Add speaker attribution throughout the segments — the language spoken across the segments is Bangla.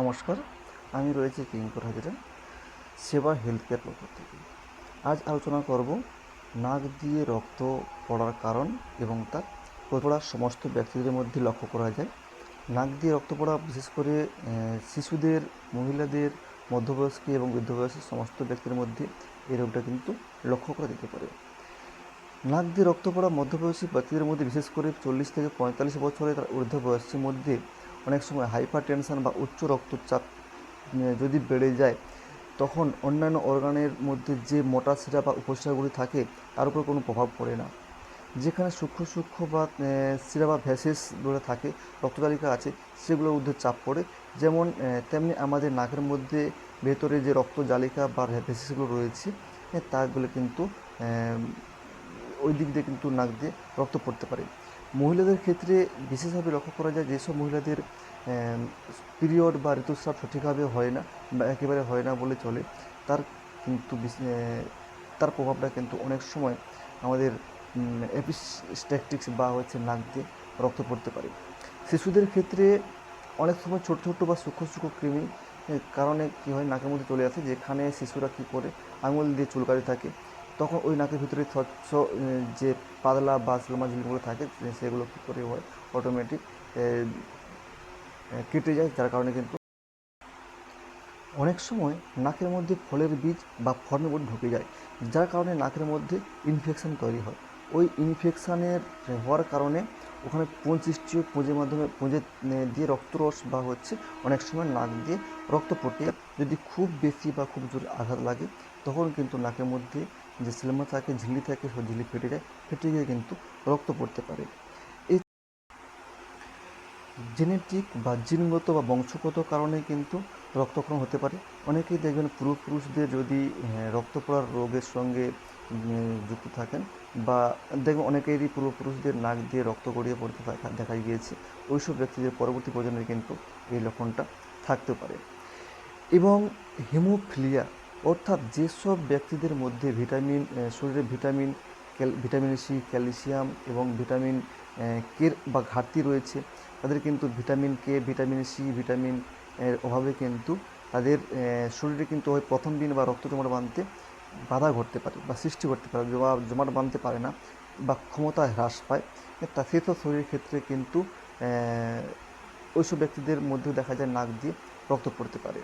Speaker 1: নমস্কার, আমি রয়েছি কিঙ্কর হাজরা, সেবা হেলথ কেয়ার পক্ষ থেকে। আজ আলোচনা করব নাক দিয়ে রক্ত পড়ার কারণ এবং তার পড়া সমস্ত ব্যক্তিদের মধ্যে লক্ষ্য করা যায়। নাক দিয়ে রক্ত পড়া বিশেষ করে শিশুদের, মহিলাদের, মধ্যবয়স্ক এবং বৃদ্ধবয়স্ক সমস্ত ব্যক্তির মধ্যে এই রোগটা কিন্তু লক্ষ্য করা যেতে পারে। নাক দিয়ে রক্ত পড়া মধ্যবয়সী ব্যক্তিদের মধ্যে বিশেষ করে 40 থেকে 45 বছরের ঊর্ধ্ব বয়সের মধ্যে অনেক সময় হাইপার টেনশন বা উচ্চ রক্তচাপ যদি বেড়ে যায়, তখন অন্যান্য অর্গানের মধ্যে যে মোটা শিরা বা উপশিরাগুলি থাকে তার উপর কোনো প্রভাব পড়ে না। যেখানে সূক্ষ্ম সূক্ষ্ম বা শিরা বা ভ্যাসেসগুলো থাকে, রক্ততালিকা আছে, সেগুলোর মধ্যে চাপ পড়ে। যেমন তেমনি আমাদের নাকের মধ্যে ভেতরে যে রক্তজালিকা বা ভ্যাসেসগুলো রয়েছে, তাগুলো কিন্তু ওই দিক দিয়ে কিন্তু নাক দিয়ে রক্ত পড়তে পারে। মহিলাদের ক্ষেত্রে বিশেষভাবে লক্ষ্য করা যায়, যেসব মহিলাদের পিরিয়ড বা ঋতুস্রাব সঠিকভাবে হয় না বা একেবারে হয় না বলে চলে, তার কিন্তু তার প্রভাবটা কিন্তু অনেক সময় আমাদের এপিস্ট্যাটিক্স বা নাক দিয়ে রক্ত পড়তে পারে। শিশুদের ক্ষেত্রে অনেক সময় ছোট ছোট বা সূক্ষ্ম সূক্ষ্ম কৃমি কারণে কী হয়, নাকের মধ্যে চলে আসে, যেখানে শিশুরা কী করে আঙুল দিয়ে চুলকাতে থাকে, তখন ওই নাকের ভিতরে স্বচ্ছ যে পাতলা বা সিলমা ঝিলগুলো থাকে, সেগুলো কী করে হয়, অটোমেটিক কেটে যায়, যার কারণে কিন্তু অনেক সময় নাকের মধ্যে ফলের বীজ বা ফর্মবোর্ড ঢুকে যায়, যার কারণে নাকের মধ্যে ইনফেকশান তৈরি হয়। ওই ইনফেকশানের হওয়ার কারণে ওখানে পুঁজ সৃষ্টি হয়, পুঁজের মাধ্যমে পুঁজে দিয়ে রক্তরস বা অনেক সময় নাক দিয়ে রক্ত পড়তে, যদি খুব বেশি বা খুব জোরে আঘাত লাগে, তখন কিন্তু নাকের মধ্যে যে সিলমা থাকে, ঝিল্লি থাকে, সেই ঝিল্লি ফেটে যায়, ফেটে গিয়ে কিন্তু রক্ত পড়তে পারে। এই জেনেটিক বা জিনগত বা বংশগত কারণে কিন্তু রক্তক্ষরণ হতে পারে। অনেকেই দেখবেন পূর্বপুরুষদের যদি রক্ত পড়ার রোগের সঙ্গে যুক্ত থাকেন, বা দেখবেন অনেকেরই পূর্বপুরুষদের নাক দিয়ে রক্ত গড়িয়ে পড়তে দেখা গিয়েছে, ওইসব ব্যক্তিদের পরবর্তী প্রজন্মে কিন্তু এই লক্ষণটা থাকতে পারে। এবং হিমোফিলিয়া, অর্থাৎ যেসব ব্যক্তিদের মধ্যে শরীরে ভিটামিন সি, ক্যালসিয়াম এবং ভিটামিন কে বা ঘাটতি রয়েছে, তাদের কিন্তু vitamin K, vitamin C, vitamin এর অভাবে কিন্তু তাদের শরীরে কিন্তু ওই প্রথম দিন বা রক্ত জমাট বাঁধতে বাধা ঘটতে পারে বা সৃষ্টি করতে পারে, জমাট বাঁধতে পারে না বা ক্ষমতা হ্রাস পায়। তা সেসব শরীরের ক্ষেত্রে কিন্তু ওইসব ব্যক্তিদের মধ্যেও দেখা যায় নাক দিয়ে রক্ত পড়তে পারে।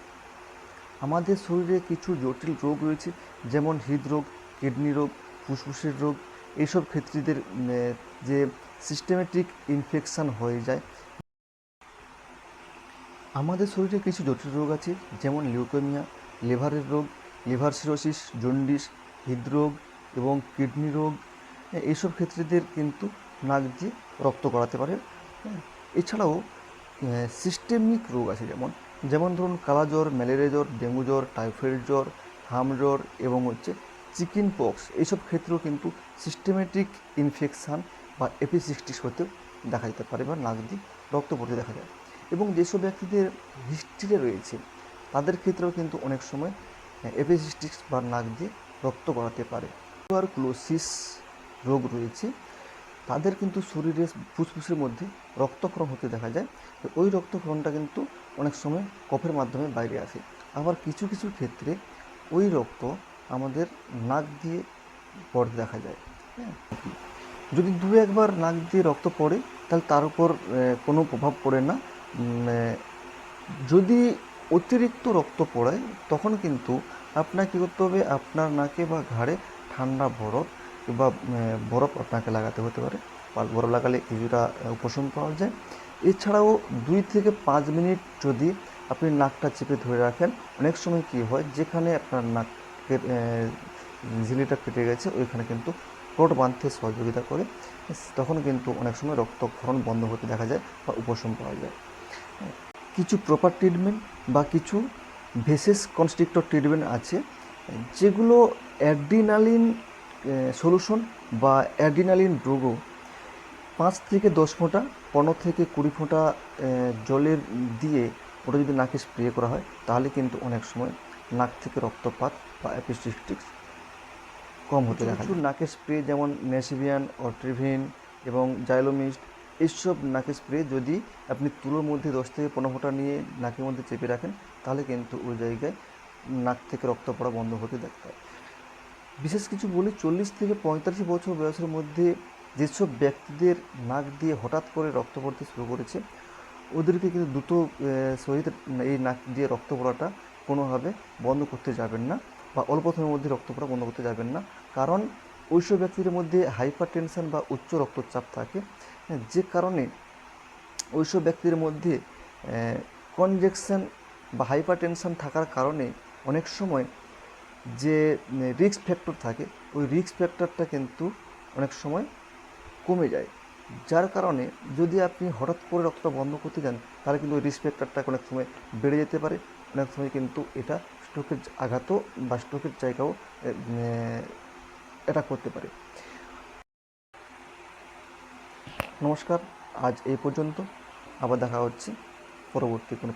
Speaker 1: আমাদের শরীরে কিছু জটিল রোগ রয়েছে, যেমন হৃদরোগ, কিডনি রোগ, ফুসফুসের রোগ। এইসব ক্ষেত্রীদের যে সিস্টেমেটিক ইনফেকশান হয়ে যায়। আমাদের শরীরে কিছু জটিল রোগ আছে, যেমন লিউকেমিয়া, লিভারের রোগ, লিভার সিরোসিস, জন্ডিস, হৃদরোগ এবং কিডনি রোগ। এইসব ক্ষেত্রীদের কিন্তু নাক দিয়ে রক্ত গড়াতে পারে। এছাড়াও সিস্টেমিক রোগ আছে, যেমন যেমন ধরুন কালাজ্বর, ম্যালেরিয়া জ্বর, ডেঙ্গু জ্বর, টাইফয়েড জ্বর, হাম জ্বর এবং চিকেন পক্স। এইসব ক্ষেত্রেও কিন্তু সিস্টেমেটিক ইনফেকশান বা এপিসিস্টিস হতে দেখা যেতে পারে বা নাক দিয়ে রক্ত পড়তে দেখা যায়। এবং যেসব ব্যক্তিদের হিস্ট্রিতে রয়েছে, তাদের ক্ষেত্রেও কিন্তু অনেক সময় এপিসিস্টিস বা নাক দিয়ে রক্ত গড়াতে পারে। টিউবারকুলোসিস রোগ রয়েছে, তাদের কিন্তু শরীরে ফুসফুসের মধ্যে রক্তক্ষরণ হতে দেখা যায়। ওই রক্তক্ষরণটা কিন্তু অনেক সময় কফের মাধ্যমে বাইরে আসে। আবার কিছু কিছু ক্ষেত্রে ওই রক্ত আমাদের নাক দিয়ে পড়তে দেখা যায়। হ্যাঁ, যদি দু একবার নাক দিয়ে রক্ত পড়ে, তাহলে তার উপর কোনো প্রভাব পড়ে না। যদি অতিরিক্ত রক্ত পড়ায়, তখন কিন্তু আপনাকে কী করতে হবে, আপনার নাকে বা ঘাড়ে ঠান্ডা বরফ বা বরফ আপনাকে লাগাতে হতে পারে। বরফ লাগালে কিছুটা উপশম পাওয়া যায়। এছাড়াও 2 থেকে 5 মিনিট যদি আপনি নাকটা চেপে ধরে রাখেন, অনেক সময় কী হয়, যেখানে আপনার নাকের ঝিল্লিটা ফেটে গেছে, ওইখানে কিন্তু ক্লট বাঁধতে সহযোগিতা করে। তখন কিন্তু অনেক সময় রক্তক্ষরণ বন্ধ হতে দেখা যায় বা উপশম পাওয়া যায়। কিছু প্রপার ট্রিটমেন্ট বা কিছু ভেসেস কনস্ট্রিক্টর ট্রিটমেন্ট আছে, যেগুলো অ্যাড্রিনালিন সলিউশন বা অ্যাড্রিনালিন ড্রগও 5 থেকে 10 ফোঁটা, 15 থেকে 20 ফোঁটা জলের দিয়ে ওটা যদি নাকে স্প্রে করা হয়, তাহলে কিন্তু অনেক সময় নাক থেকে রক্তপাত বা এপিসিস্টিক্স কম হতে দেখা যায়। নাকের স্প্রে যেমন নেসিভিয়ান, অট্রিভিন এবং জাইলোমিস্ট, এইসব নাকের স্প্রে যদি আপনি তুলোর মধ্যে 10 থেকে 15 ফোঁটা নিয়ে নাকের মধ্যে চেপে রাখেন, তাহলে কিন্তু ওই জায়গায় নাক থেকে রক্ত পড়া বন্ধ হতে দেখতে হয়। বিশেষ কিছু বলি, 40 থেকে 45 বছর বয়সের মধ্যে যেসব ব্যক্তিদের নাক দিয়ে হঠাৎ করে রক্ত পড়তে শুরু করেছে, ওদেরকে কিন্তু দ্রুত সহিত এই নাক দিয়ে রক্ত পড়াটা কোনোভাবে বন্ধ করতে যাবেন না, বা অল্প সময়ের মধ্যে রক্ত পড়া বন্ধ করতে যাবেন না। কারণ ওইসব ব্যক্তিদের মধ্যে হাইপার টেনশন বা উচ্চ রক্তচাপ থাকে, যে কারণে ওইসব ব্যক্তিদের মধ্যে কনজেকশন বা হাইপার টেনশন থাকার কারণে অনেক সময় যে রিস্ক ফ্যাক্টর থাকে, ওই রিস্ক ফ্যাক্টরটা কিন্তু অনেক সময় কমে যায়। যার কারণে যদি আপনি হঠাৎ করে রক্তটা বন্ধ করতে যান, তাহলে কিন্তু ওই রিস্ক ফ্যাক্টরটা অনেক সময় বেড়ে যেতে পারে। অনেক সময় কিন্তু এটা স্ট্রোকের আঘাতও বা স্ট্রোকের জায়গাও অ্যাটাক করতে পারে। নমস্কার, আজ এই পর্যন্ত। আবার দেখা হচ্ছে পরবর্তী কোনো